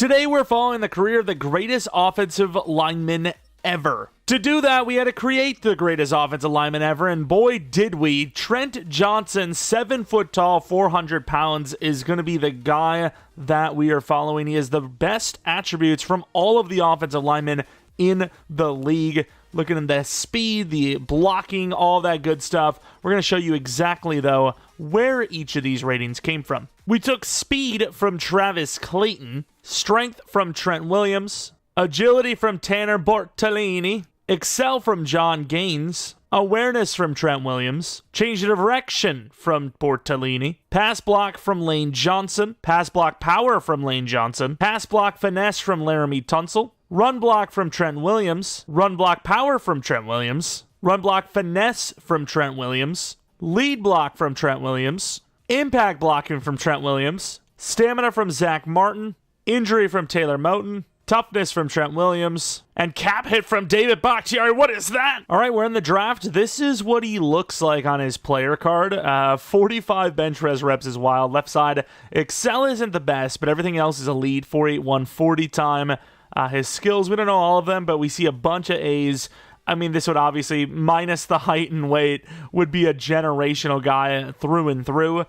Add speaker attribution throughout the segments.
Speaker 1: Today we're following the career of the greatest offensive lineman ever. To do that, we had to create the greatest offensive lineman ever, and boy did we. Trent Johnson, 7 foot tall, 400 pounds, is going to be the guy that we are following. He has the best attributes from all of the offensive linemen in the league. Looking at the speed, the blocking, all that good stuff. We're going to show you exactly, though, where each of these ratings came from. We took speed from Travis Clayton, strength from Trent Williams, agility from Tanner Bortolini, excel from John Gaines, awareness from Trent Williams, change of direction from Bortolini, pass block from Lane Johnson, pass block power from Lane Johnson, pass block finesse from Laramie Tunsil, run block from Trent Williams, run block power from Trent Williams, run block finesse from Trent Williams, lead block from Trent Williams, impact blocking from Trent Williams, stamina from Zach Martin, injury from Taylor Moton, toughness from Trent Williams, and cap hit from David Bakhtiari. What is that? All right, we're in the draft. This is what he looks like on his player card. 45 bench res reps is wild. Left side, excel isn't the best, but everything else is elite. 4.81 40 time. His skills, we don't know all of them, but we see a bunch of A's. I mean, this would obviously, minus the height and weight, would be a generational guy through and through,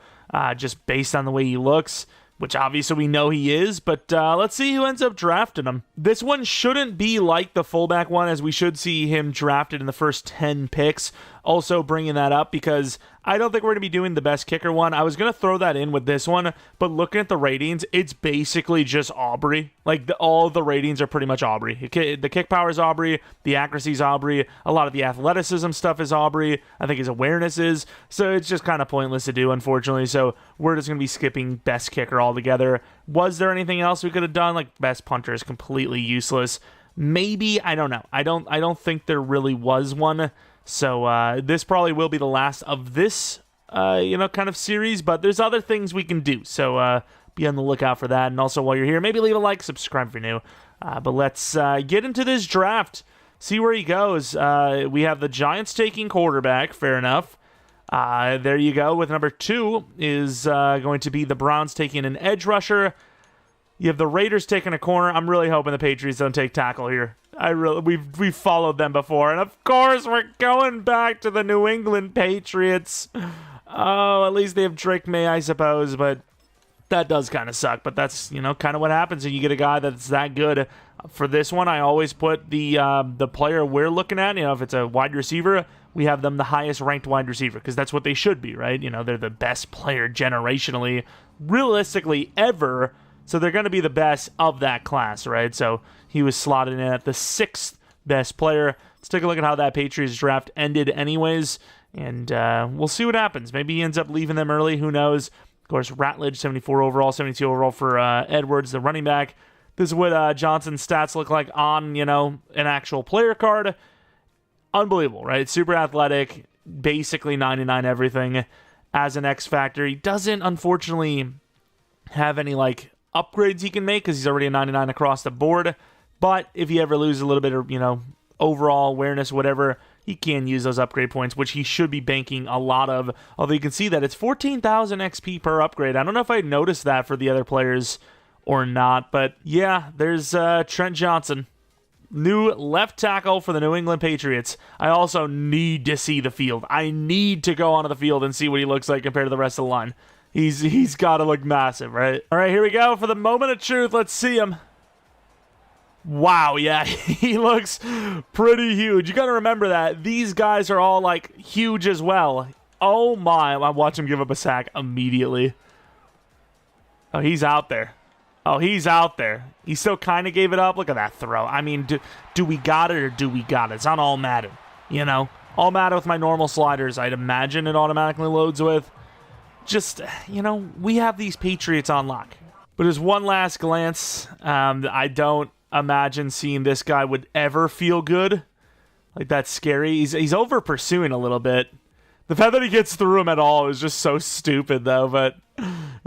Speaker 1: just based on the way he looks, which obviously we know he is, but let's see who ends up drafting him. This one shouldn't be like the fullback one, as we should see him drafted in the first 10 picks. Also bringing that up because I don't think we're going to be doing the best kicker one. I was going to throw that in with this one, but looking at the ratings, it's basically just Aubrey. Like, all the ratings are pretty much Aubrey. The kick power is Aubrey, the accuracy is Aubrey, a lot of the athleticism stuff is Aubrey, I think his awareness is, so it's just kind of pointless to do, unfortunately, so we're just going to be skipping best kicker altogether. Was there anything else we could have done? Like, best punter is completely useless. Maybe, I don't know. I don't think there really was one. So this probably will be the last of this, kind of series, but there's other things we can do. So be on the lookout for that. And also, while you're here, maybe leave a like, subscribe if you're new. But let's get into this draft, see where he goes. We have the Giants taking quarterback, fair enough. There you go. With number 2 is going to be the Browns taking an edge rusher. You have the Raiders taking a corner. I'm really hoping the Patriots don't take tackle here. We've followed them before, and of course we're going back to the New England Patriots. Oh, at least they have Drake May, I suppose, but that does kind of suck. But that's kind of what happens when you get a guy that's that good. For this one, I always put the player we're looking at. If it's a wide receiver, we have them the highest ranked wide receiver because that's what they should be, right? They're the best player generationally, realistically ever. So they're going to be the best of that class, right? So he was slotted in at the 6th best player. Let's take a look at how that Patriots draft ended anyways, and we'll see what happens. Maybe he ends up leaving them early. Who knows? Of course, Ratledge, 74 overall, 72 overall for Edwards, the running back. This is what Johnson's stats look like on, an actual player card. Unbelievable, right? Super athletic, basically 99 everything as an X factor. He doesn't, unfortunately, have any, upgrades he can make because he's already a 99 across the board. But if he ever loses a little bit of, overall awareness, whatever, he can use those upgrade points, which he should be banking a lot of. Although you can see that it's 14,000 XP per upgrade. I don't know if I noticed that for the other players or not. But yeah, there's Trent Johnson, new left tackle for the New England Patriots. I also need to see the field. I need to go onto the field and see what he looks like compared to the rest of the line. He's got to look massive, right? All right, here we go for the moment of truth. Let's see him. Wow, yeah, he looks pretty huge. You got to remember that. These guys are all, huge as well. Oh, my. I watch him give up a sack immediately. Oh, he's out there. He still kind of gave it up. Look at that throw. I mean, do we got it or do we got it? It's on all Madden, All Madden with my normal sliders, I'd imagine it automatically loads with. Just, we have these Patriots on lock. But as one last glance, I don't imagine seeing this guy would ever feel good. That's scary. He's over pursuing a little bit. The fact that he gets through him at all is just so stupid, though, but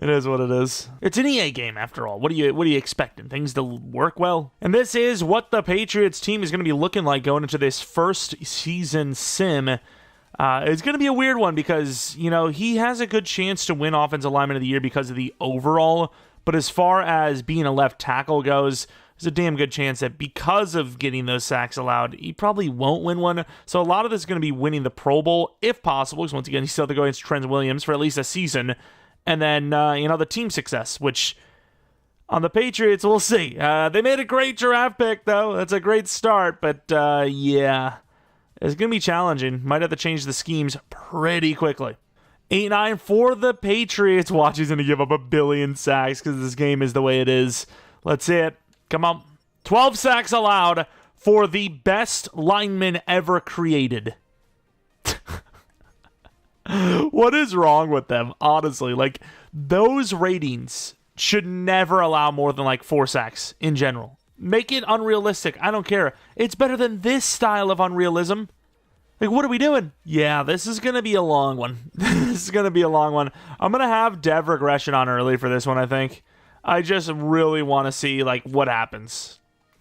Speaker 1: it is what it is. It's an EA game, after all. What are you expecting? Things to work well? And this is what the Patriots team is going to be looking like going into this first season sim. It's going to be a weird one because, he has a good chance to win Offensive Lineman of the Year because of the overall But as far as being a left tackle goes, there's a damn good chance that because of getting those sacks allowed, he probably won't win one. So a lot of this is going to be winning the Pro Bowl, if possible, because once again, he's still have to go against Trent Williams for at least a season. And then, the team success, which on the Patriots, we'll see. They made a great draft pick, though. That's a great start, but yeah, it's going to be challenging. Might have to change the schemes pretty quickly. 8-9 for the Patriots. Watch, he's going to give up 1 billion sacks because this game is the way it is. Let's see it. Come on. 12 sacks allowed for the best lineman ever created. What is wrong with them? Honestly, like, those ratings should never allow more than like 4 sacks in general. Make it unrealistic. I don't care. It's better than this style of unrealism. Like, what are we doing? Yeah, this is going to be a long one. This is going to be a long one. I'm going to have dev regression on early for this one, I think. I just really want to see, like, what happens.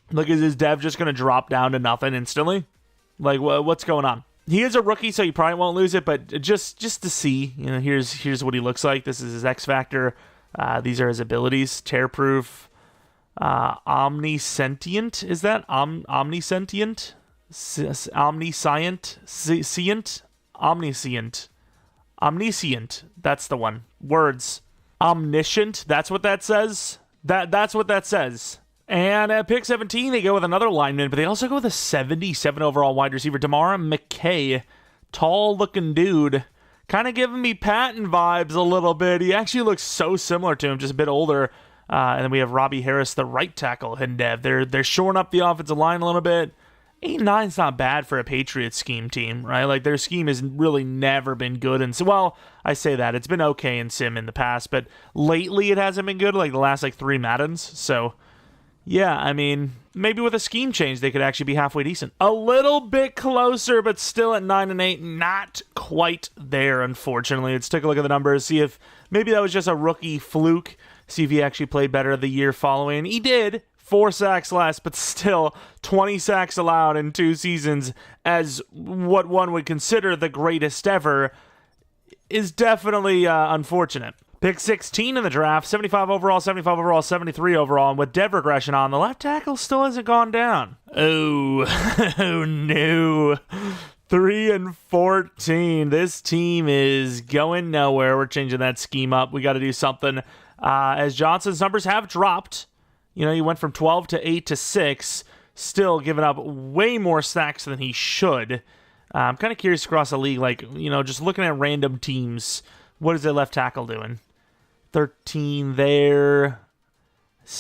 Speaker 1: Like, is his dev just going to drop down to nothing instantly? Like, what's going on? He is a rookie, so he probably won't lose it, but just to see, here's what he looks like. This is his X Factor. These are his abilities. Tear-proof. Omniscient. Is that? Omniscient? Omniscient? Omniscient. Omniscient. That's the one. Words. Omniscient. That's what that says? That's what that says. And at pick 17, they go with another lineman, but they also go with a 77 overall wide receiver, Jeromepkr. Tall-looking dude. Kind of giving me Patton vibes a little bit. He actually looks so similar to him, just a bit older. And then we have Robbie Harris, the right tackle, in dev. They're shoring up the offensive line a little bit. 8-9's not bad for a Patriots scheme team, right? Like, their scheme has really never been good. And so, well, I say that. It's been okay in Sim in the past, but lately it hasn't been good, like the last 3 Maddens. So, yeah, I mean, maybe with a scheme change, they could actually be halfway decent. A little bit closer, but still at 9-8, not quite there, unfortunately. Let's take a look at the numbers, see if maybe that was just a rookie fluke, see if he actually played better the year following. He did. 4 sacks less, but still 20 sacks allowed in 2 seasons as what one would consider the greatest ever is definitely unfortunate. Pick 16 in the draft, 75 overall, 73 overall, and with dev regression on, the left tackle still hasn't gone down. Oh, oh no. 3-14. This team is going nowhere. We're changing that scheme up. We got to do something. As Johnson's numbers have dropped, he went from 12 to 8 to 6, still giving up way more sacks than he should. I'm kind of curious across the league, just looking at random teams, what is their left tackle doing? 13 there,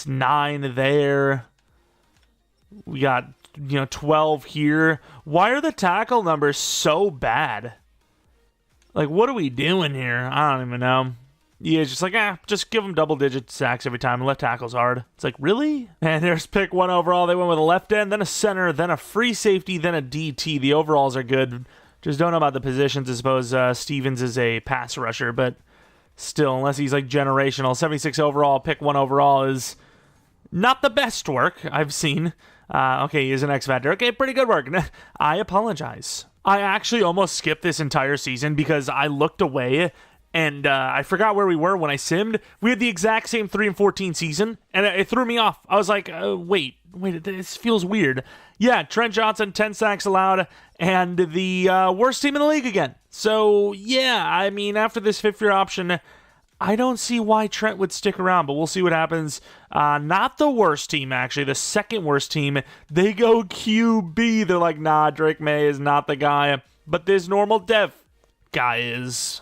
Speaker 1: 9 there. We got, 12 here. Why are the tackle numbers so bad? Like, what are we doing here? I don't even know. Yeah, it's just just give them double-digit sacks every time. Left tackle's hard. It's like, really? And there's pick 1 overall. They went with a left end, then a center, then a free safety, then a DT. The overalls are good. Just don't know about the positions. I suppose Stevens is a pass rusher, but still, unless he's generational. 76 overall, pick 1 overall is not the best work I've seen. Okay, he is an X Factor. Okay, pretty good work. I apologize. I actually almost skipped this entire season because I looked away and I forgot where we were when I simmed. We had the exact same 3-14 season, and it threw me off. I was like, wait, this feels weird. Yeah, Trent Johnson, 10 sacks allowed, and the worst team in the league again. So, yeah, I mean, after this 5th-year option, I don't see why Trent would stick around, but we'll see what happens. Not the worst team, actually. The 2nd worst team. They go QB. They're like, nah, Drake May is not the guy, but this normal dev guy is.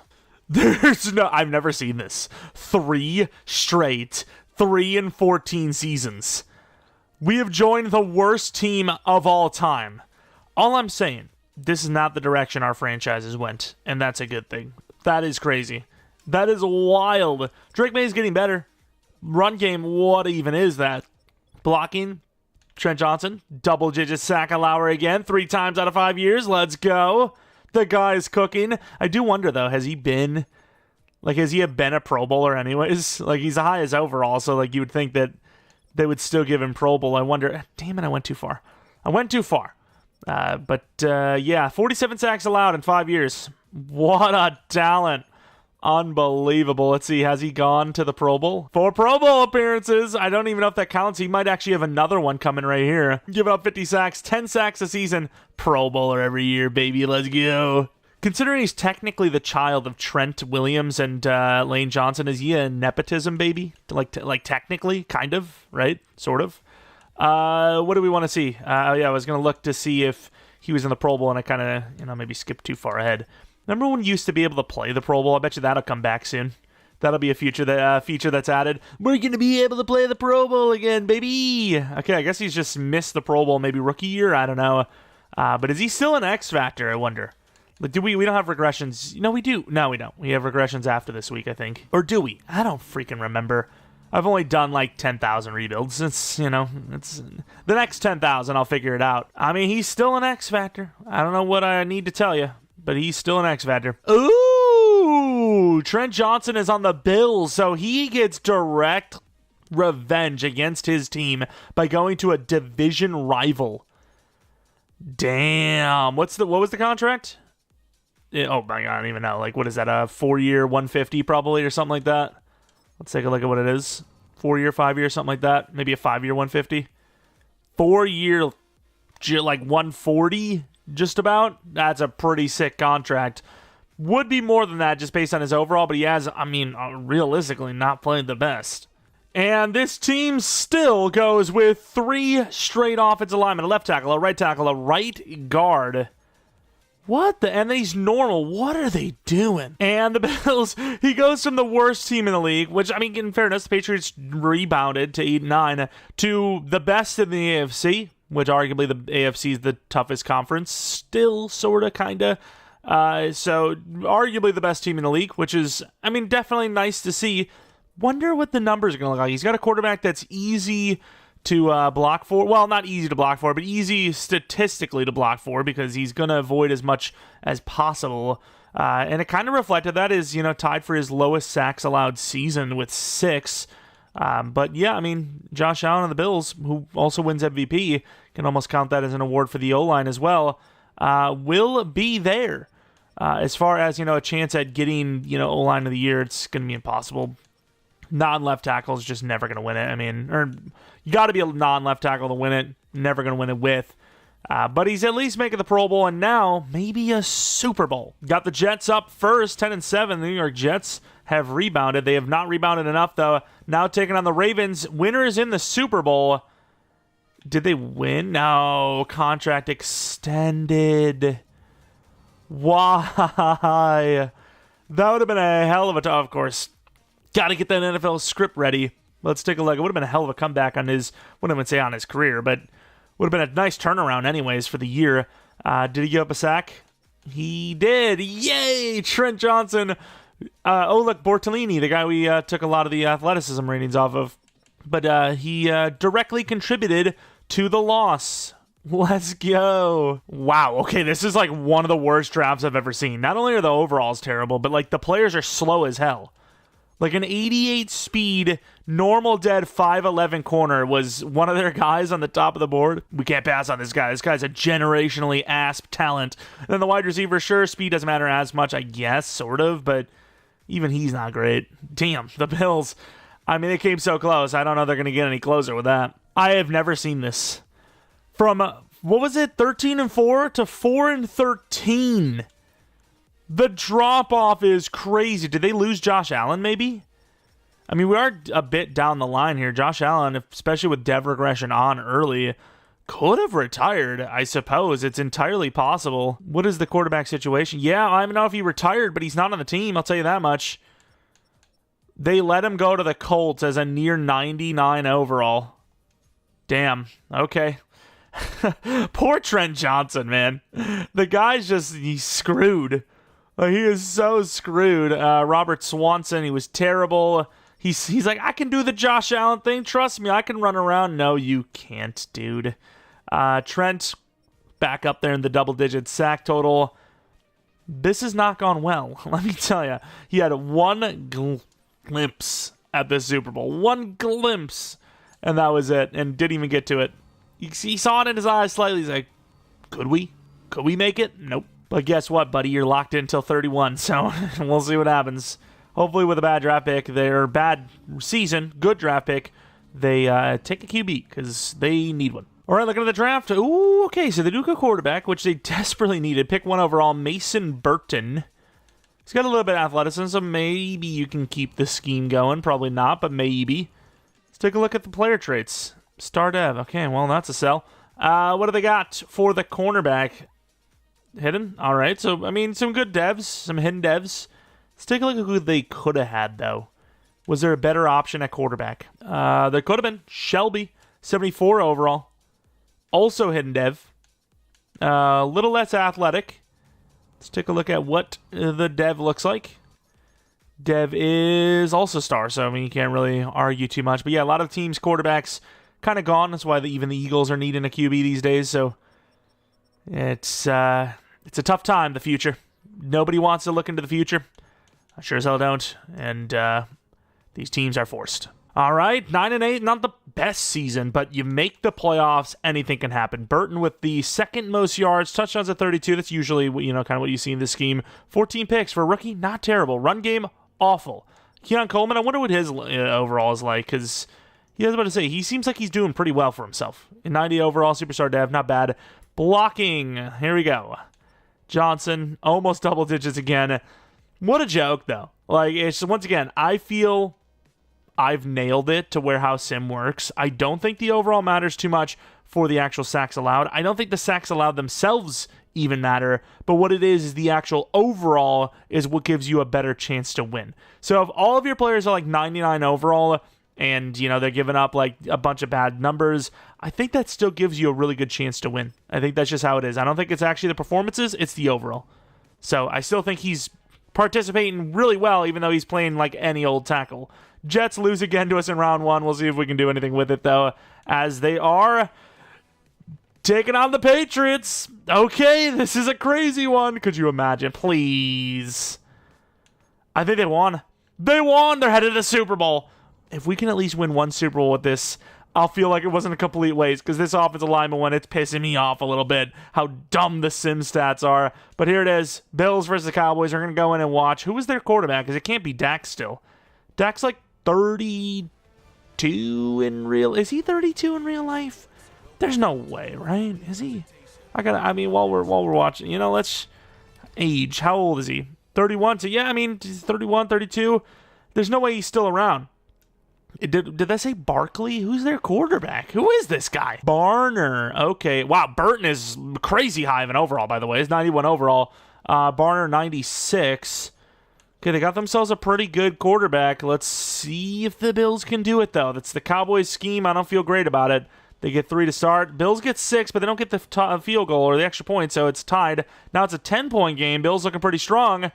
Speaker 1: I've never seen this. 3 straight 3-14 seasons. We have joined the worst team of all time. All I'm saying, this is not the direction our franchises went, and that's a good thing. That is crazy. That is wild. Drake May is getting better. Run game, what even is that? Blocking, Trent Johnson, double-digit sack allower again, 3 times out of 5 years. Let's go. The guy's cooking. I do wonder, though, has he been a Pro Bowler anyways? He's the highest overall, so, you would think that they would still give him Pro Bowl. I wonder. Damn it, I went too far. But 47 sacks allowed in 5 years. What a talent. Unbelievable. Let's see. Has he gone to the Pro Bowl? 4 Pro Bowl appearances. I don't even know if that counts. He might actually have another one coming right here. Giving up 50 sacks, 10 sacks a season. Pro Bowler every year, baby. Let's go. Considering he's technically the child of Trent Williams and Lane Johnson, is he a nepotism baby? Like technically, kind of, right? Sort of. What do we want to see? Yeah, I was going to look to see if he was in the Pro Bowl, and I kind of, maybe skipped too far ahead. Remember when you used to be able to play the Pro Bowl? I bet you that'll come back soon. That'll be a feature that's added. We're going to be able to play the Pro Bowl again, baby. Okay, I guess he's just missed the Pro Bowl maybe rookie year. I don't know. But is he still an X Factor, I wonder? Like, we don't have regressions. No, we do. No, we don't. We have regressions after this week, I think. Or do we? I don't freaking remember. I've only done like 10,000 rebuilds. It's the next 10,000, I'll figure it out. I mean, he's still an X Factor. I don't know what I need to tell you. But he's still an X Factor. Ooh! Trent Johnson is on the Bills, so he gets direct revenge against his team by going to a division rival. Damn. What was the contract? Oh my God, I don't even know. Like, what is that? A 4-year, 150 probably, or something like that? Let's take a look at what it is. 4-year, 5-year, something like that. Maybe a 5-year, 150. 4-year, like 140. Just about. That's a pretty sick contract. Would be more than that just based on his overall, but he has, realistically not played the best. And this team still goes with 3 straight offensive linemen, a left tackle, a right tackle, a right guard. What the? And he's normal. What are they doing? And the Bills, he goes from the worst team in the league, which, in fairness, the Patriots rebounded to 8-9, to the best in the AFC, which arguably the AFC is the toughest conference, still sort of, kind of. So arguably the best team in the league, which is, definitely nice to see. Wonder what the numbers are going to look like. He's got a quarterback that's easy to block for. Well, not easy to block for, but easy statistically to block for, because he's going to avoid as much as possible. And it kind of reflected that is, tied for his lowest sacks allowed season with 6. But yeah, Josh Allen and the Bills, who also wins MVP, can almost count that as an award for the O-line as well, will be there. As far as, a chance at getting, O-line of the year, it's going to be impossible. Non-left tackle is just never going to win it. Or you got to be a non-left tackle to win it. Never going to win it with. But he's at least making the Pro Bowl, and now maybe a Super Bowl. Got the Jets up first, 10-7. The New York Jets have rebounded. They have not rebounded enough, though. Now taking on the Ravens. Winners in the Super Bowl. Did they win? No. Contract extended. Why? That would have been a hell of a of course. Got to get that NFL script ready. Let's take a look. It would have been a hell of a comeback on his, wouldn't even say on his career, but would have been a nice turnaround anyways for the year. Did he give up a sack? He did. Yay! Trent Johnson. Oleg Bortolini, the guy we took a lot of the athleticism ratings off of. But he directly contributed to the loss. Let's go. Wow. Okay, this is like one of the worst drafts I've ever seen. Not only are the overalls terrible, but like the players are slow as hell. Like an 88 speed, normal dead 5'11 corner was one of their guys on the top of the board. We can't pass on this guy. This guy's a generationally asp talent. And then the wide receiver, sure, speed doesn't matter as much, I guess, sort of, but even he's not great. Damn, the Bills. They came so close. I don't know they're going to get any closer with that. I have never seen this. From, what was it, 13-4 to 4-13. The drop-off is crazy. Did they lose Josh Allen, maybe? We are a bit down the line here. Josh Allen, especially with dev regression on early, could have retired, I suppose. It's entirely possible. What is the quarterback situation? Yeah, I don't know if he retired, but he's not on the team. I'll tell you that much. They let him go to the Colts as a near 99 overall. Damn. Okay. Poor Trent Johnson, man. The guy's he's screwed. He is so screwed. Robert Swanson, he was terrible. He's like, I can do the Josh Allen thing. Trust me, I can run around. No, you can't, dude. Trent, back up there in the double-digit sack total. This has not gone well. Let me tell you. He had one glimpse at the Super Bowl. One glimpse. And that was it. And didn't even get to it. He saw it in his eyes slightly. He's like, could we? Could we make it? Nope. But guess what, buddy? You're locked in until 31, so we'll see what happens. hopefully with a bad draft pick, their bad season, good draft pick, they take a QB because they need one. All right, looking at the draft. Ooh, okay, so they do go quarterback, which they desperately needed. Pick 1 overall, Mason Burton. He's got a little bit of athleticism, so maybe you can keep the scheme going. Probably not, but maybe. Let's take a look at the player traits. Star dev. Okay, well, that's a sell. What do they got for the cornerback? Hidden? All right, so, I mean, some good devs, some hidden devs. Let's take a look at who they could have had, though. Was there a better option at quarterback? There could have been Shelby, 74 overall. Also hidden dev. A little less athletic. Let's take a look at what the dev looks like. Dev is also star, so I mean you can't really argue too much. But yeah, a lot of teams' quarterbacks kind of gone. That's why even the Eagles are needing a QB these days. So it's a tough time, the future. Nobody wants to look into the future. I sure as hell don't. And these teams are forced. All right, 9-8, not the best season, but you make the playoffs, anything can happen. Burton with the second most yards, touchdowns at 32. That's usually kind of what you see in this scheme. 14 picks for a rookie, not terrible. Run game, awful. Keon Coleman, I wonder what his overall is like, because I was about to say, he seems like he's doing pretty well for himself. 90 overall, superstar dev, not bad. Blocking, here we go. Johnson, almost double digits again. What a joke, though. Like, it's once again, I feel I've nailed it to where how sim works. I don't think the overall matters too much for the actual sacks allowed. I don't think the sacks allowed themselves even matter, but what it is the actual overall is what gives you a better chance to win. So if all of your players are like 99 overall and, they're giving up like a bunch of bad numbers, I think that still gives you a really good chance to win. I think that's just how it is. I don't think it's actually the performances, it's the overall. So I still think he's participating really well, even though he's playing like any old tackle. Jets lose again to us in round 1. We'll see if we can do anything with it, though, as they are taking on the Patriots. Okay, this is a crazy one. Could you imagine? Please. I think they won. They won. They're headed to the Super Bowl. If we can at least win one Super Bowl with this, I'll feel like it wasn't a complete waste, because this offensive lineman one, it's pissing me off a little bit how dumb the sim stats are. But here it is. Bills versus the Cowboys. We're going to go in and watch. Who was their quarterback? Because it can't be Dak still. Dak's like 32 in real... Is he 32 in real life? There's no way, right? Is he? While we're watching, let's... Age. How old is he? 31? So yeah, 31, 32. There's no way he's still around. Did that say Barkley? Who's their quarterback? Who is this guy? Barner. Okay. Wow, Burton is crazy high of an overall, by the way. It's 91 overall. Barner, 96. Okay, they got themselves a pretty good quarterback. Let's see if the Bills can do it, though. That's the Cowboys scheme. I don't feel great about it. They get 3 to start. Bills get 6, but they don't get the field goal or the extra point, so it's tied. Now it's a 10-point game. Bills looking pretty strong.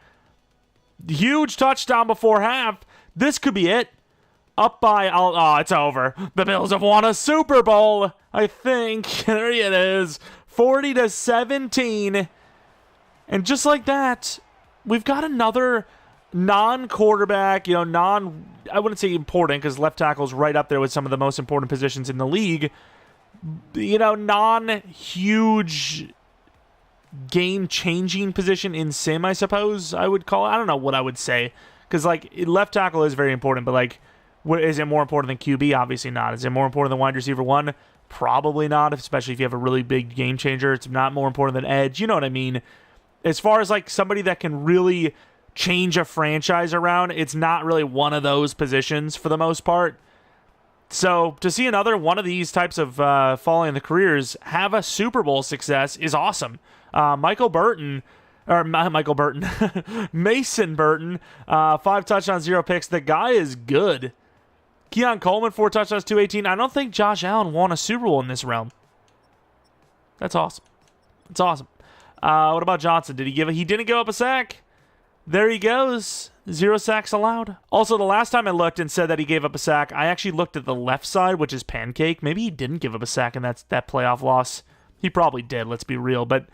Speaker 1: Huge touchdown before half. This could be it. Up by... Oh, it's over. The Bills have won a Super Bowl, I think. There it is. 40 to 17. And just like that, we've got another non-quarterback, I wouldn't say important, because left tackle is right up there with some of the most important positions in the league. Non-huge game-changing position in sim, I suppose I would call it. I don't know what I would say, because left tackle is very important, but is it more important than QB? Obviously not. Is it more important than wide receiver 1? Probably not, especially if you have a really big game changer. It's not more important than edge. You know what I mean? As far as somebody that can really change a franchise around, it's not really one of those positions for the most part. So to see another one of these types of falling in the careers have a Super Bowl success is awesome. Mason Burton, 5 touchdowns, 0 picks. The guy is good. Keon Coleman, 4 touchdowns, 218. I don't think Josh Allen won a Super Bowl in this realm. That's awesome. It's awesome. What about Johnson? He didn't give up a sack. There he goes. 0 sacks allowed. Also, the last time I looked and said that he gave up a sack, I actually looked at the left side, which is pancake. Maybe he didn't give up a sack in that playoff loss. He probably did, let's be real. But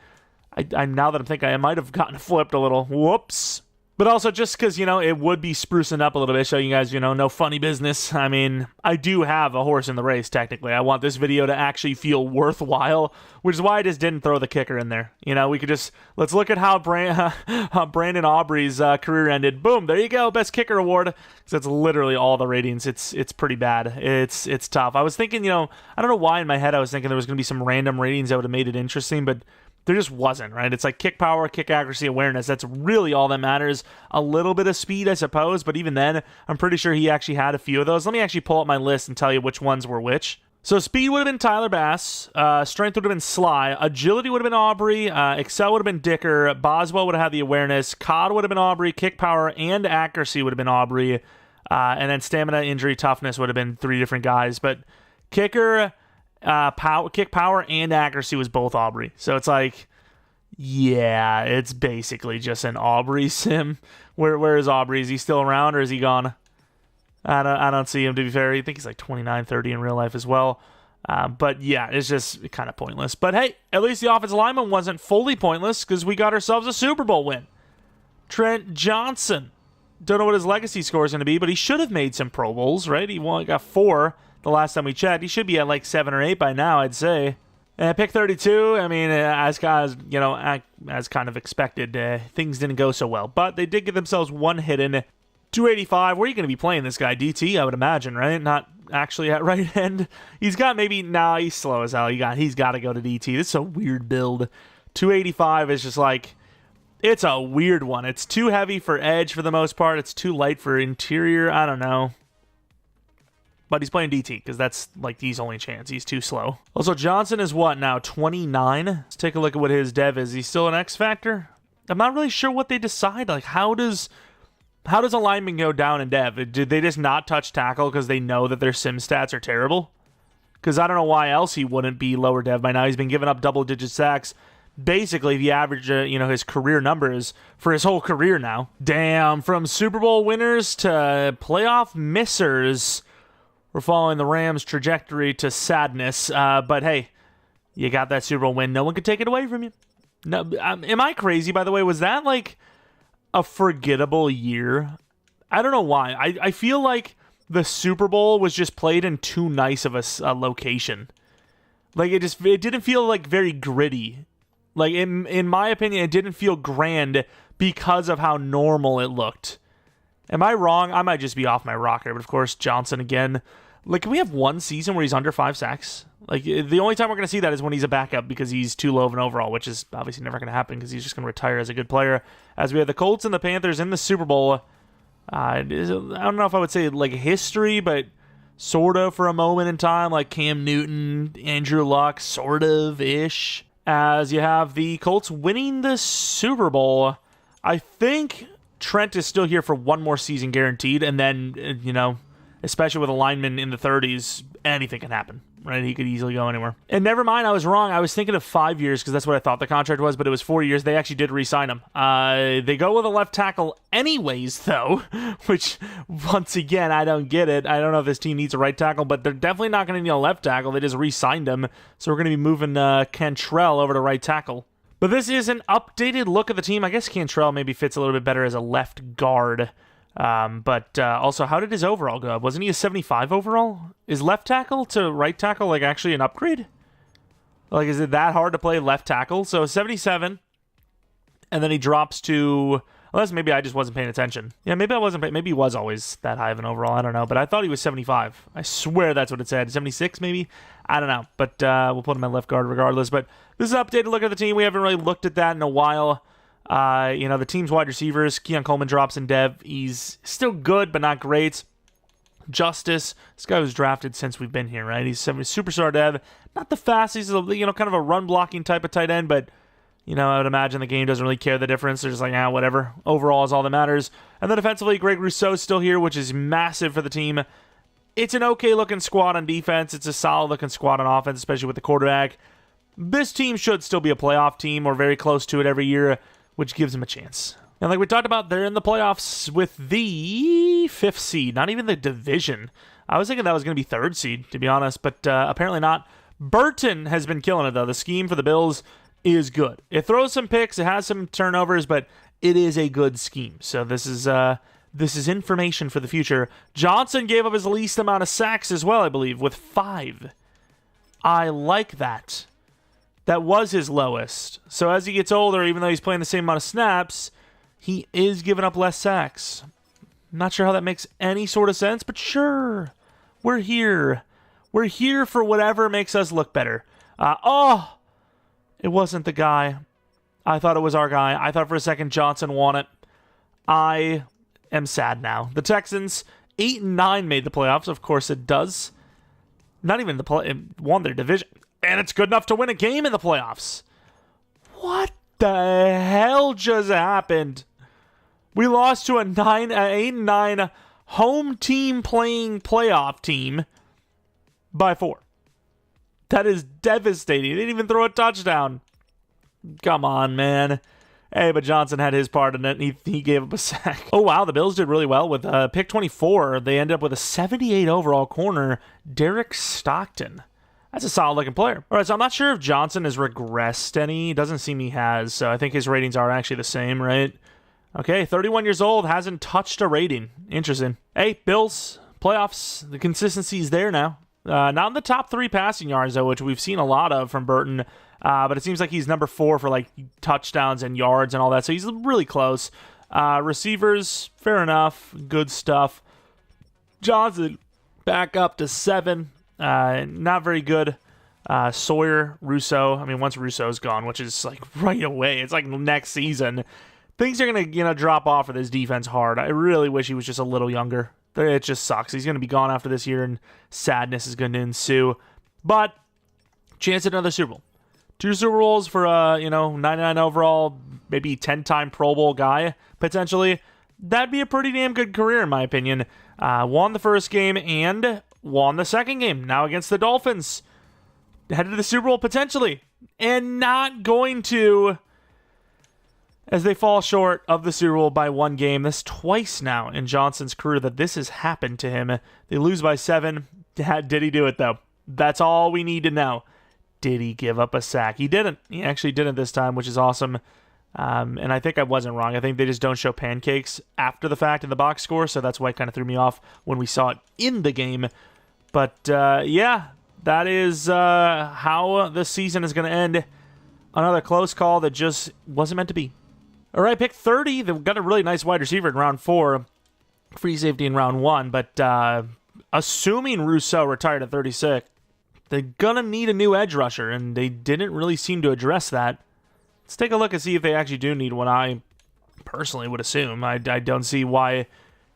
Speaker 1: I now that I'm thinking, I might have gotten flipped a little. Whoops. But also just because, it would be sprucing up a little bit, showing you guys, no funny business. I mean, I do have a horse in the race, technically. I want this video to actually feel worthwhile, which is why I just didn't throw the kicker in there. We could just, let's look at how Brandon Aubrey's career ended. Boom, there you go, best kicker award. Because that's literally all the ratings. It's pretty bad. It's tough. I was thinking, I don't know why in my head I was thinking there was going to be some random ratings that would have made it interesting, but there just wasn't, right? It's like kick power, kick accuracy, awareness. That's really all that matters. A little bit of speed, I suppose, but even then, I'm pretty sure he actually had a few of those. Let me actually pull up my list and tell you which ones were which. So speed would have been Tyler Bass, strength would have been Sly, agility would have been Aubrey, excel would have been Dicker, Boswell would have had the awareness, Cod would have been Aubrey, kick power and accuracy would have been Aubrey, and then stamina, injury, toughness would have been 3 different guys. But kicker, kick power and accuracy was both Aubrey. So it's like, yeah, it's basically just an Aubrey sim. Where is Aubrey? Is he still around or is he gone? I don't see him, to be fair. I think he's like 29, 30 in real life as well. But yeah, it's just kind of pointless. But hey, at least the offensive lineman wasn't fully pointless because we got ourselves a Super Bowl win. Trent Johnson. Don't know what his legacy score is going to be, but he should have made some Pro Bowls, right? He got 4 the last time we checked. He should be at like 7 or 8 by now, I'd say. And pick 32, I mean, as kind of expected, things didn't go so well. But they did get themselves one hit in 285. Where are you going to be playing this guy? DT, I would imagine, right? Not actually at right end. He's got he's slow as hell. He's got to go to DT. This is a weird build. 285 is just like, it's a weird one. It's too heavy for edge for the most part. It's too light for interior. I don't know. But he's playing DT because that's like his only chance. He's too slow. Also, Johnson is what now? 29? Let's take a look at what his dev is. He's still an X Factor? I'm not really sure what they decide. Like, how does a lineman go down in dev? Did they just not touch tackle because they know that their sim stats are terrible? Because I don't know why else he wouldn't be lower dev by now. He's been giving up double-digit sacks. Basically, if you average, his career numbers for his whole career now. Damn, from Super Bowl winners to playoff missers, we're following the Rams' trajectory to sadness. But hey, you got that Super Bowl win. No one could take it away from you. No, am I crazy, by the way? Was that like a forgettable year? I don't know why. I feel like the Super Bowl was just played in too nice of a location. Like, it didn't feel like very gritty. Like, in my opinion, it didn't feel grand because of how normal it looked. Am I wrong? I might just be off my rocker. But, of course, Johnson again. Like, can we have one season where he's under 5 sacks? Like, the only time we're going to see that is when he's a backup because he's too low of an overall, which is obviously never going to happen because he's just going to retire as a good player. As we have the Colts and the Panthers in the Super Bowl. I don't know if I would say, like, history, but sort of for a moment in time. Like, Cam Newton, Andrew Luck, sort of-ish. As you have the Colts winning the Super Bowl. I think Trent is still here for one more season guaranteed, and then, especially with a lineman in the 30s, anything can happen, right? He could easily go anywhere. And never mind, I was wrong. I was thinking of 5 years because that's what I thought the contract was, but it was 4 years. They actually did re-sign him. They go with a left tackle anyways, though, which, once again, I don't get it. I don't know if this team needs a right tackle, but they're definitely not going to need a left tackle. They just re-signed him, so we're going to be moving Cantrell over to right tackle. But this is an updated look at the team. I guess Cantrell maybe fits a little bit better as a left guard. But also, how did his overall go up? Wasn't he a 75 overall? Is left tackle to right tackle like actually an upgrade? Like, is it that hard to play left tackle? So 77, and then he drops to, unless maybe I just wasn't paying attention. Yeah, maybe I wasn't. Maybe he was always that high of an overall. I don't know, but I thought he was 75. I swear that's what it said. 76 maybe. I don't know, but we'll put him at left guard regardless. But this is an updated look at the team. We haven't really looked at that in a while. The team's wide receivers, Keon Coleman drops in dev. He's still good, but not great. Justice, this guy was drafted since we've been here, right? He's superstar dev. Not the fastest, he's kind of a run-blocking type of tight end, but, I would imagine the game doesn't really care the difference. They're just like, whatever. Overall is all that matters. And then defensively, Greg Rousseau's still here, which is massive for the team. It's an okay-looking squad on defense. It's a solid-looking squad on offense, especially with the quarterback. This team should still be a playoff team or very close to it every year, which gives them a chance. And like we talked about, they're in the playoffs with the 5th seed, not even the division. I was thinking that was going to be 3rd seed, to be honest, but apparently not. Burton has been killing it, though. The scheme for the Bills is good. It throws some picks, it has some turnovers, but it is a good scheme. So this is information for the future. Johnson gave up his least amount of sacks as well, I believe, with 5. I like that. That was his lowest. So as he gets older, even though he's playing the same amount of snaps, he is giving up less sacks. Not sure how that makes any sort of sense, but sure. We're here. We're here for whatever makes us look better. It wasn't the guy. I thought it was our guy. I thought for a second Johnson won it. I am sad now. The Texans, 8-9 made the playoffs. Of course it does. Not even it won their division. And it's good enough to win a game in the playoffs. What the hell just happened? We lost to a 8-9 home team playing playoff team by 4. That is devastating. They didn't even throw a touchdown. Come on, man. Hey, but Johnson had his part in it, and he gave up a sack. Oh, wow, the Bills did really well with pick 24. They ended up with a 78 overall corner, Derek Stockton. That's a solid-looking player. All right, so I'm not sure if Johnson has regressed any. It doesn't seem he has, so I think his ratings are actually the same, right? Okay, 31 years old, hasn't touched a rating. Interesting. Hey, Bills, playoffs, the consistency is there now. Not in the top 3 passing yards, though, which we've seen a lot of from Burton. But it seems like he's number 4 for like touchdowns and yards and all that. So he's really close. Receivers, fair enough. Good stuff. Johnson back up to 7. Not very good. Sawyer, Russo. I mean, once Russo's gone, which is like right away, it's like next season. Things are gonna drop off for this defense hard. I really wish he was just a little younger. It just sucks. He's gonna be gone after this year, and sadness is gonna ensue. But chance at another Super Bowl. 2 Super Bowls for 99 overall, maybe 10-time Pro Bowl guy, potentially. That'd be a pretty damn good career, in my opinion. Won the first game and won the second game. Now against the Dolphins. Headed to the Super Bowl, potentially. And not going to, as they fall short of the Super Bowl by 1 game. This twice now in Johnson's career that this has happened to him. They lose by 7. Did he do it, though? That's all we need to know. Did he give up a sack? He didn't. He actually didn't this time, which is awesome. And I think I wasn't wrong. I think they just don't show pancakes after the fact in the box score, so that's why it kind of threw me off when we saw it in the game. But, yeah, that is how the season is going to end. Another close call that just wasn't meant to be. All right, pick 30. They've got a really nice wide receiver in round 4. Free safety in round 1. But assuming Rousseau retired at 36, they're going to need a new edge rusher, and they didn't really seem to address that. Let's take a look and see if they actually do need one. I personally would assume. I don't see why,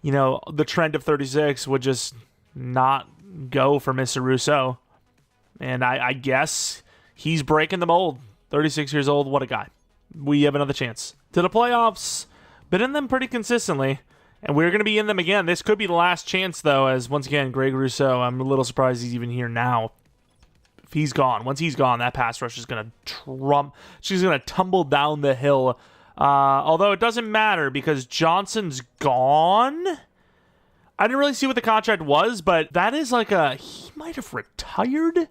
Speaker 1: the trend of 36 would just not go for Mr. Rousseau. And I guess he's breaking the mold. 36 years old, what a guy. We have another chance. To the playoffs, been in them pretty consistently, and we're going to be in them again. This could be the last chance, though, as once again, Greg Rousseau, I'm a little surprised he's even here now. If he's gone, once he's gone, that pass rush is going to she's going to tumble down the hill. Although it doesn't matter because Johnson's gone. I didn't really see what the contract was, but that is like he might have retired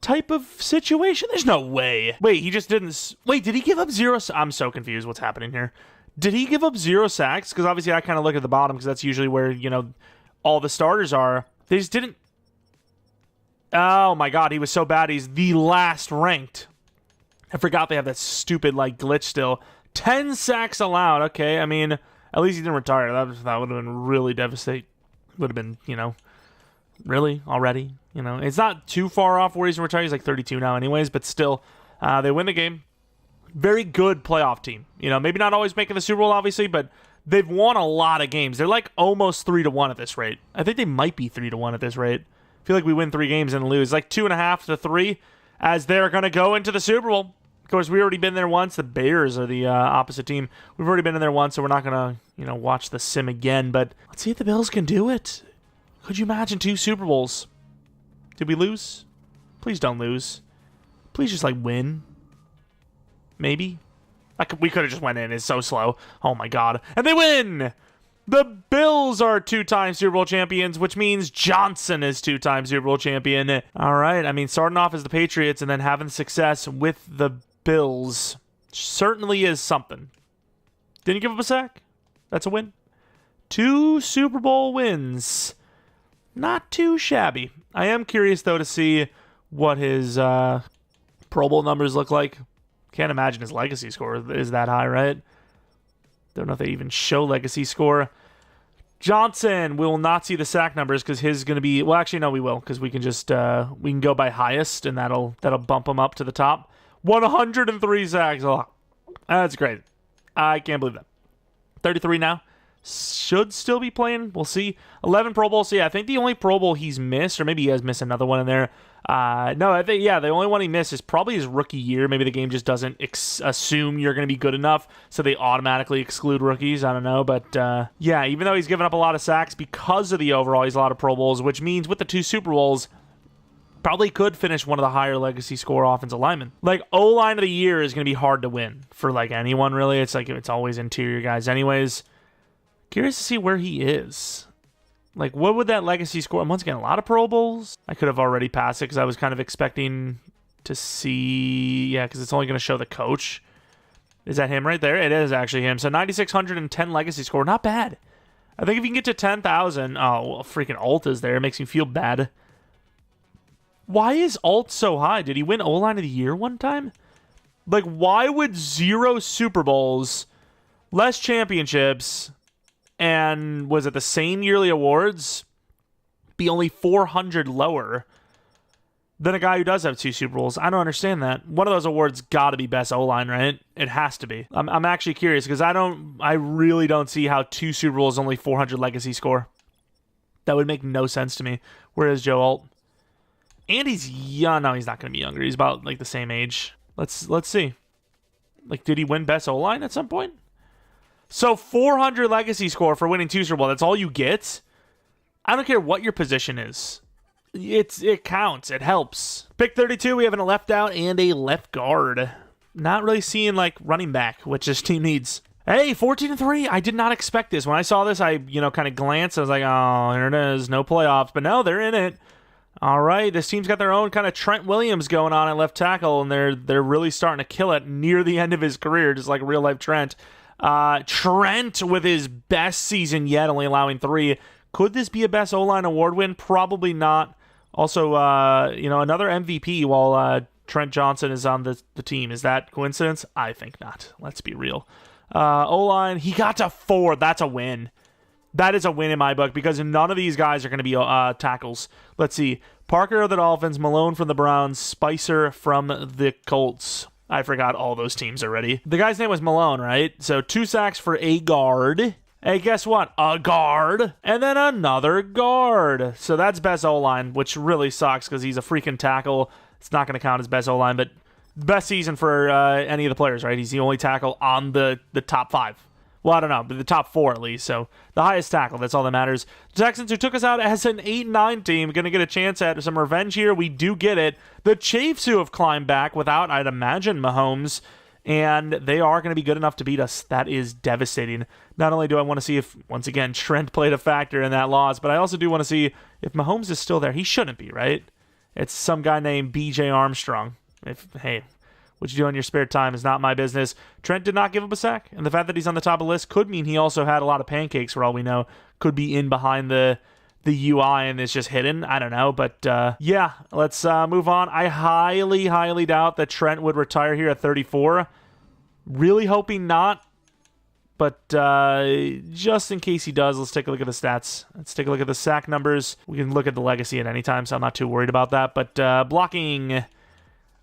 Speaker 1: type of situation. There's no way. Wait, he just didn't. Wait, did he give up 0? I'm so confused what's happening here. Did he give up 0 sacks? Because obviously I kind of look at the bottom because that's usually where, all the starters are. They just didn't. Oh my god, he was so bad. He's the last ranked. I forgot they have that stupid glitch still. 10 sacks allowed. Okay, I mean, at least he didn't retire. That would have been really devastating. Would have been, really already. It's not too far off where he's retired. He's like 32 now anyways, but still, they win the game. Very good playoff team. Maybe not always making the Super Bowl, obviously, but they've won a lot of games. They're like almost 3-1 at this rate. I think they might be 3-1 at this rate. I feel like we win 3 games and lose. Like 2.5 to 3 as they're going to go into the Super Bowl. Of course, we already been there once. The Bears are the opposite team. We've already been in there once, so we're not going to, watch the sim again. But let's see if the Bills can do it. Could you imagine 2 Super Bowls? Did we lose? Please don't lose. Please just, win. Maybe. We could have just went in. It's so slow. Oh, my God. And they win! The Bills are 2-time Super Bowl champions, which means Johnson is 2-time Super Bowl champion. All right. I mean, starting off as the Patriots and then having success with the Bills certainly is something. Didn't give up a sack. That's a win. 2 Super Bowl wins. Not too shabby. I am curious, though, to see what his Pro Bowl numbers look like. Can't imagine his legacy score is that high, right? Don't know if they even show legacy score. Johnson, we will not see the sack numbers because his is going to be... Well, actually, no, we will, because we can just we can go by highest, and that'll bump him up to the top. 103 sacks. Oh, that's great. I can't believe that. 33 now. Should still be playing. We'll see. 11 Pro Bowls. So, yeah, I think the only Pro Bowl he's missed, or maybe he has missed another one in there. No, I think, yeah, the only one he missed is probably his rookie year. Maybe the game just doesn't assume you're going to be good enough, so they automatically exclude rookies. I don't know. But, yeah, even though he's given up a lot of sacks because of the overall, he's a lot of Pro Bowls, which means with the 2 Super Bowls, probably could finish one of the higher legacy score offensive linemen. Like, O-line of the year is going to be hard to win for, like, anyone, really. It's like, it's always interior guys anyways. Curious to see where he is. Like, what would that legacy score? And once again, a lot of Pro Bowls. I could have already passed it because I was kind of expecting to see... Yeah, because it's only going to show the coach. Is that him right there? It is actually him. So 9,610 legacy score. Not bad. I think if you can get to 10,000... Oh, well, freaking Alt is there. It makes me feel bad. Why is Alt so high? Did he win O-line of the year one time? Like, why would 0 Super Bowls, less championships... And was it the same yearly awards be only 400 lower than a guy who does have 2 Super Bowls? I don't understand that. One of those awards got to be best O-line, right? It has to be. I'm actually curious because I really don't see how 2 Super Bowls only 400 legacy score. That would make no sense to me. Where is Joe Alt? And he's young. No, he's not going to be younger. He's about like the same age. Let's see. Like, did he win best O-line at some point? So 400 legacy score for winning 2 Super Bowl. That's all you get? I don't care what your position is. It counts. It helps. Pick 32, we have a left out and a left guard. Not really seeing, like, running back, which this team needs. Hey, 14-3. I did not expect this. When I saw this, I, kind of glanced. I was like, oh, here it is. No playoffs. But no, they're in it. All right, this team's got their own kind of Trent Williams going on at left tackle, and they're really starting to kill it near the end of his career, just like real-life Trent. Trent with his best season yet, only allowing 3. Could this be a best O-line award win? Probably not. Also, another MVP while Trent Johnson is on the team. Is that coincidence? I think not. Let's be real. O-line, he got to 4. That's a win. That is a win in my book because none of these guys are going to be tackles. Let's see. Parker of the Dolphins, Malone from the Browns, Spicer from the Colts. I forgot all those teams already. The guy's name was Malone, right? So 2 sacks for a guard. Hey, guess what? A guard. And then another guard. So that's best O-line, which really sucks because he's a freaking tackle. It's not going to count as best O-line, but best season for any of the players, right? He's the only tackle on the top 5. Well, I don't know, but the top 4 at least. So the highest tackle, that's all that matters. The Texans, who took us out as an 8-9 team, going to get a chance at some revenge here. We do get it. The Chiefs, who have climbed back without, I'd imagine, Mahomes, and they are going to be good enough to beat us. That is devastating. Not only do I want to see if, once again, Trent played a factor in that loss, but I also do want to see if Mahomes is still there. He shouldn't be, right? It's some guy named B.J. Armstrong. Hey, what you do in your spare time is not my business. Trent did not give up a sack, and the fact that he's on the top of the list could mean he also had a lot of pancakes, for all we know. Could be in behind the UI and it's just hidden. I don't know, but yeah, let's move on. I highly, highly doubt that Trent would retire here at 34. Really hoping not, but just in case he does, let's take a look at the stats. Let's take a look at the sack numbers. We can look at the legacy at any time, so I'm not too worried about that, but blocking...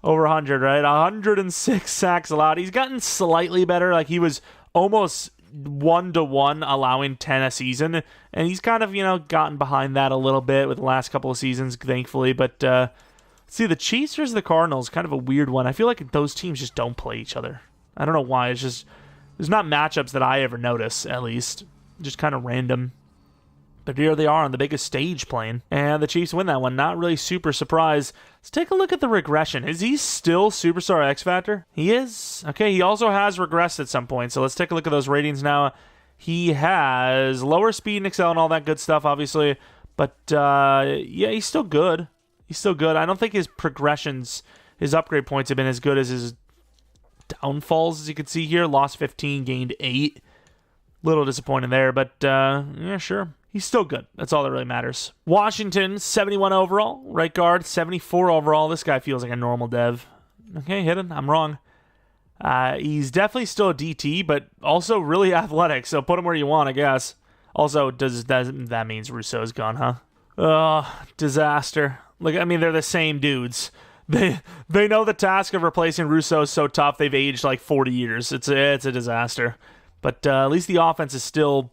Speaker 1: Over 100, right? 106 sacks allowed. He's gotten slightly better. Like, he was almost 1-to-1 allowing 10 a season. And he's kind of, gotten behind that a little bit with the last couple of seasons, thankfully. But, see, the Chiefs versus the Cardinals, kind of a weird one. I feel like those teams just don't play each other. I don't know why. It's just, there's not matchups that I ever notice, at least. Just kind of random. But here they are on the biggest stage playing. And the Chiefs win that one. Not really super surprised. Let's take a look at the regression. Is he still Superstar X Factor? He is. Okay, he also has regressed at some point. So let's take a look at those ratings now. He has lower speed and excel and all that good stuff, obviously. But, yeah, he's still good. He's still good. I don't think his progressions, his upgrade points have been as good as his downfalls, as you can see here. Lost 15, gained 8. Little disappointing there, but yeah, sure. He's still good. That's all that really matters. Washington, 71 overall. Right guard, 74 overall. This guy feels like a normal dev. Okay, hidden. I'm wrong. He's definitely still a DT, but also really athletic, so put him where you want, I guess. Also, that means Rousseau's gone, huh? Disaster. Like, I mean, they're the same dudes. They know the task of replacing Rousseau is so tough, they've aged like 40 years. It's a disaster. But at least the offense is still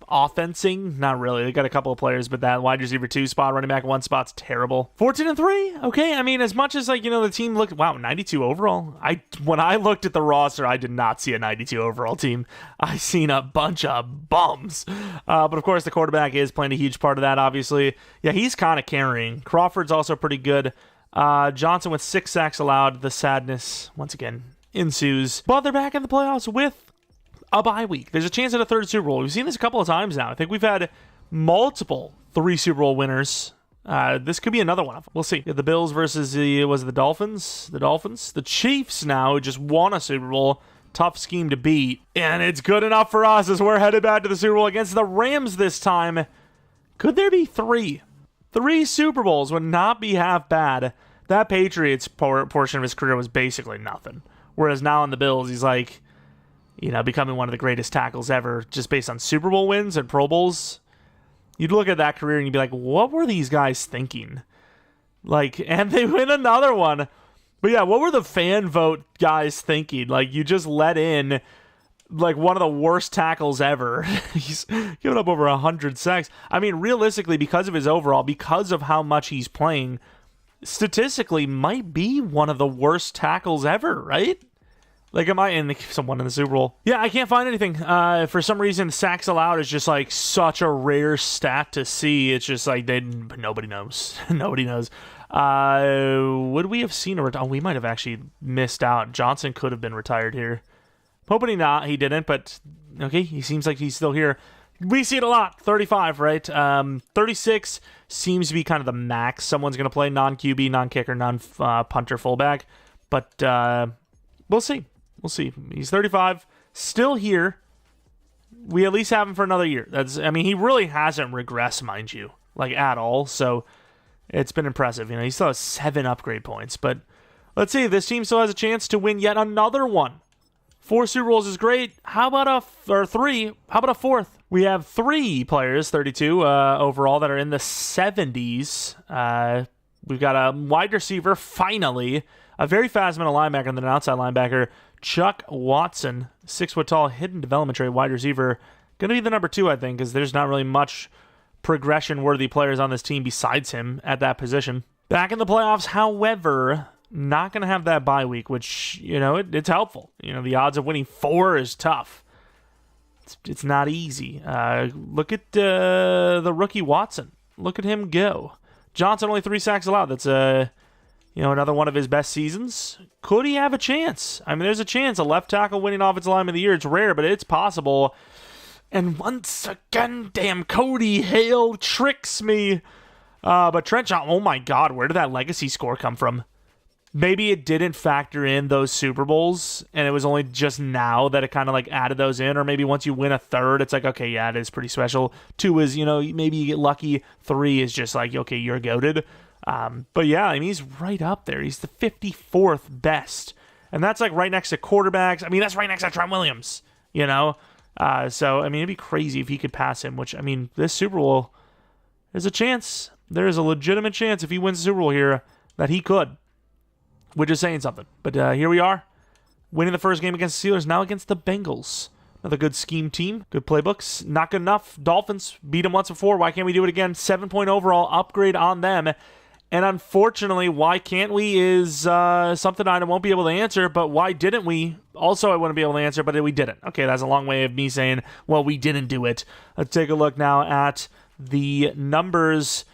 Speaker 1: offensing. Not really. They got a couple of players, but that wide receiver 2 spot, running back 1 spot's terrible. 14-3. Okay, I mean, as much as the team looked, wow, 92 overall. When I looked at the roster, I did not see a 92 overall team. I seen a bunch of bums. But of course, the quarterback is playing a huge part of that. Obviously, yeah, he's kind of carrying. Crawford's also pretty good. Johnson with 6 sacks allowed. The sadness once again ensues. But they're back in the playoffs with a bye week. There's a chance at a 3rd Super Bowl. We've seen this a couple of times now. I think we've had multiple 3 Super Bowl winners. This could be another one of them. We'll see. The Bills versus the Dolphins? The Dolphins? The Chiefs now, who just won a Super Bowl. Tough scheme to beat. And it's good enough for us as we're headed back to the Super Bowl against the Rams this time. Could there be 3? 3 Super Bowls would not be half bad. That Patriots portion of his career was basically nothing. Whereas now in the Bills, he's like, becoming one of the greatest tackles ever just based on Super Bowl wins and Pro Bowls. You'd look at that career and you'd be like, what were these guys thinking? And they win another one. But yeah, what were the fan vote guys thinking? You just let in, one of the worst tackles ever. He's given up over 100 sacks. I mean, realistically, because of his overall, because of how much he's playing, statistically might be one of the worst tackles ever, right? Am I in someone in the Super Bowl? Yeah, I can't find anything. For some reason, sacks allowed is just such a rare stat to see. It's just nobody knows. Nobody knows. Would we have seen we might have actually missed out. Johnson could have been retired here. Hoping he didn't, but okay, he seems like he's still here. We see it a lot. 35, right? 36 seems to be kind of the max someone's going to play. Non-QB, non-kicker, non-punter, fullback. But we'll see. We'll see. He's 35, still here. We at least have him for another year. He really hasn't regressed, mind you, at all. So it's been impressive. He still has 7 upgrade points. But let's see. This team still has a chance to win yet another one. 4 Super Bowls is great. How about 3? How about a 4th? We have 3 players, 32 overall, that are in the 70s. We've got a wide receiver, finally, a very fast middle linebacker, and then an outside linebacker. Chuck Watson, 6 foot tall, hidden development trait wide receiver. Going to be the number 2, I think, because there's not really much progression-worthy players on this team besides him at that position. Back in the playoffs, however, not going to have that bye week, which, it's helpful. The odds of winning 4 is tough. It's not easy. Look at the rookie Watson. Look at him go. Johnson, only 3 sacks allowed. That's another one of his best seasons. Could he have a chance? There's a chance. A left tackle winning offensive lineman of the year. It's rare, but it's possible. And once again, damn, Cody Hale tricks me. But Trent Johnson, oh my God, where did that legacy score come from? Maybe it didn't factor in those Super Bowls, and it was only just now that it kind of added those in, or maybe once you win a 3rd, it's okay, yeah, it is pretty special. 2 is, maybe you get lucky. 3 is just okay, you're goated. But yeah, he's right up there. He's the 54th best, and that's right next to quarterbacks. That's right next to Trent Williams, So, it'd be crazy if he could pass him, which, this Super Bowl, there's a chance. There is a legitimate chance if he wins the Super Bowl here that he could. We're just saying something. But here we are, winning the first game against the Steelers, now against the Bengals. Another good scheme team, good playbooks. Not good enough. Dolphins beat them once before. Why can't we do it again? 7-point overall upgrade on them. And unfortunately, why can't we is something I won't be able to answer, but why didn't we? Also, I wouldn't be able to answer, but we didn't. Okay, that's a long way of me saying, well, we didn't do it. Let's take a look now at the numbers.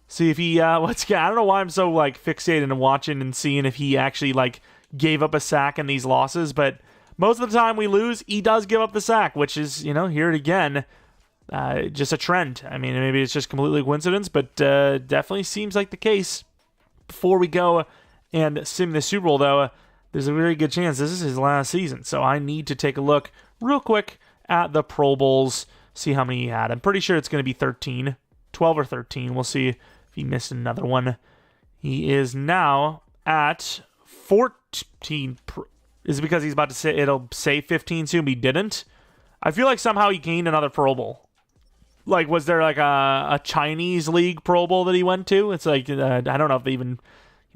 Speaker 1: See if he, I don't know why I'm so, fixated on watching and seeing if he actually, gave up a sack in these losses, but most of the time we lose, he does give up the sack, which is, here it again, just a trend. Maybe it's just completely coincidence, but definitely seems like the case. Before we go and sim the Super Bowl, though, there's a very good chance this is his last season, so I need to take a look real quick at the Pro Bowls, see how many he had. I'm pretty sure it's going to be 13, 12 or 13. We'll see if he missed another one. He is now at 14. Is it because he's about to say it'll say 15 soon, but he didn't? I feel like somehow he gained another Pro Bowl. Like, was there like a Chinese league Pro Bowl that he went to? It's like, I don't know if they even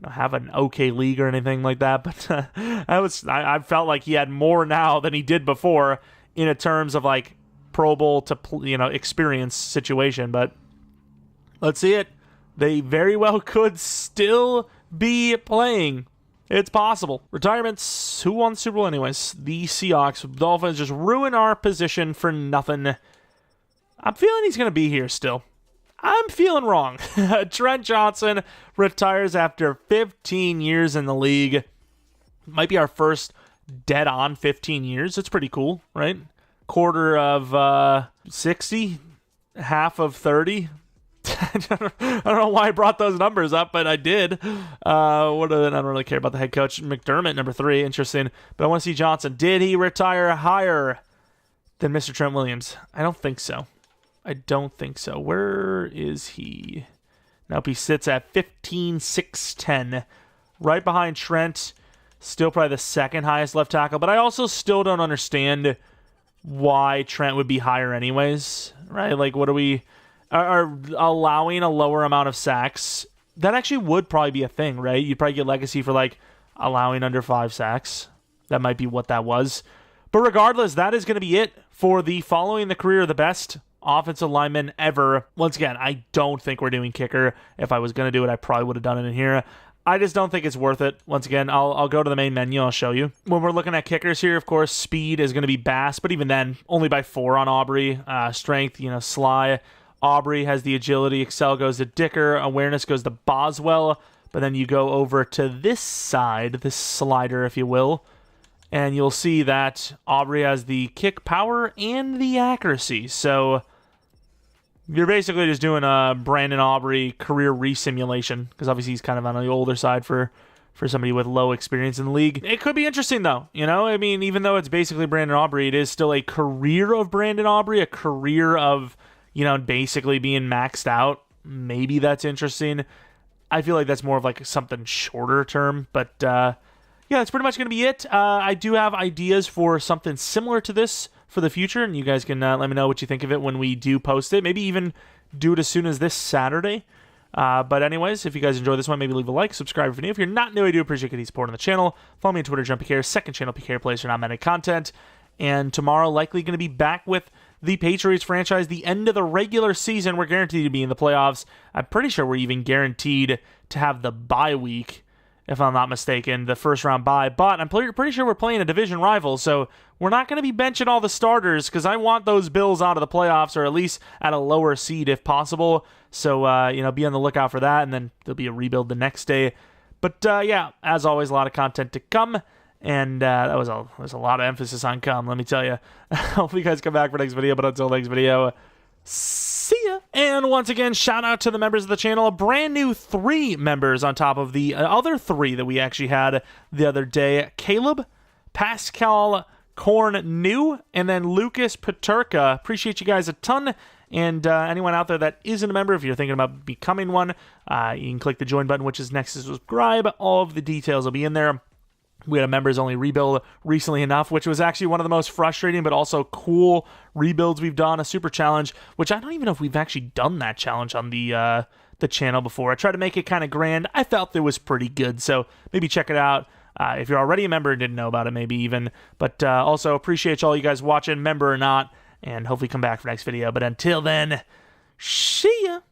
Speaker 1: have an okay league or anything like that, but I felt like he had more now than he did before in terms of like Pro Bowl to experience situation. But let's see it. They very well could still be playing. It's possible. Retirements. Who won the Super Bowl anyways? The Seahawks. Dolphins just ruin our position for nothing. I'm feeling he's going to be here still. I'm feeling wrong. Trent Johnson retires after 15 years in the league. Might be our first dead-on 15 years. It's pretty cool, right? Quarter of 60, half of 30. I don't know why I brought those numbers up, but I did. I don't really care about the head coach. McDermott, number 3, interesting. But I want to see Johnson. Did he retire higher than Mr. Trent Williams? I don't think so. Where is he? Nope, he sits at 15,610. Right behind Trent. Still probably the second highest left tackle. But I also still don't understand why Trent would be higher anyways. Right? Like, what are we... Are allowing a lower amount of sacks? That actually would probably be a thing, right? You'd probably get legacy for, like, allowing under 5 sacks. That might be what that was. But regardless, that is going to be it for the following the career of the best offensive lineman ever. Once again, I don't think we're doing kicker. If I was going to do it, I probably would have done it in here. I just don't think it's worth it. Once again, I'll go to the main menu. I'll show you. When we're looking at kickers here, of course, speed is going to be Bass, but even then, only by 4 on Aubrey. Strength, Sly. Aubrey has the agility. Excel goes to Dicker. Awareness goes to Boswell. But then you go over to this side, this slider, if you will, and you'll see that Aubrey has the kick power and the accuracy. So you're basically just doing a Brandon Aubrey career re-simulation, because obviously he's kind of on the older side for somebody with low experience in the league. It could be interesting, though. I mean, even though it's basically Brandon Aubrey, it is still a career of Brandon Aubrey, a career of basically being maxed out. Maybe that's interesting. I feel like that's more of like something shorter term, but yeah, that's pretty much going to be it. I do have ideas for something similar to this for the future, and you guys can let me know what you think of it when we do post it. Maybe even do it as soon as this Saturday. But anyways, if you guys enjoy this one, maybe leave a like, subscribe if you're new. If you're not new, I do appreciate your support on the channel. Follow me on Twitter, Jeromepkr, second channel, PK Plays for non-Madden content. And tomorrow, likely going to be back with the Patriots franchise. The end of the regular season, we're guaranteed to be in the playoffs. I'm pretty sure we're even guaranteed to have the bye week, if I'm not mistaken, the first round bye. But I'm pretty sure we're playing a division rival, so we're not going to be benching all the starters, because I want those Bills out of the playoffs, or at least at a lower seed if possible. So, be on the lookout for that, and then there'll be a rebuild the next day. But, yeah, as always, a lot of content to come. And that was a lot of emphasis on come, let me tell you. Hope you guys come back for next video, but until next video, see ya. And once again, shout out to the members of the channel. A brand new 3 members on top of the other 3 that we actually had the other day. Caleb, Pascal, Korn New, and then Lucas Paterka. Appreciate you guys a ton. And anyone out there that isn't a member, if you're thinking about becoming one, you can click the join button, which is next to subscribe. All of the details will be in there. We had a members-only rebuild recently enough, which was actually one of the most frustrating but also cool rebuilds we've done. A super challenge, which I don't even know if we've actually done that challenge on the channel before. I tried to make it kind of grand. I felt it was pretty good, so maybe check it out. If you're already a member and didn't know about it, maybe even. But also appreciate all you guys watching, member or not, and hopefully come back for next video. But until then, see ya!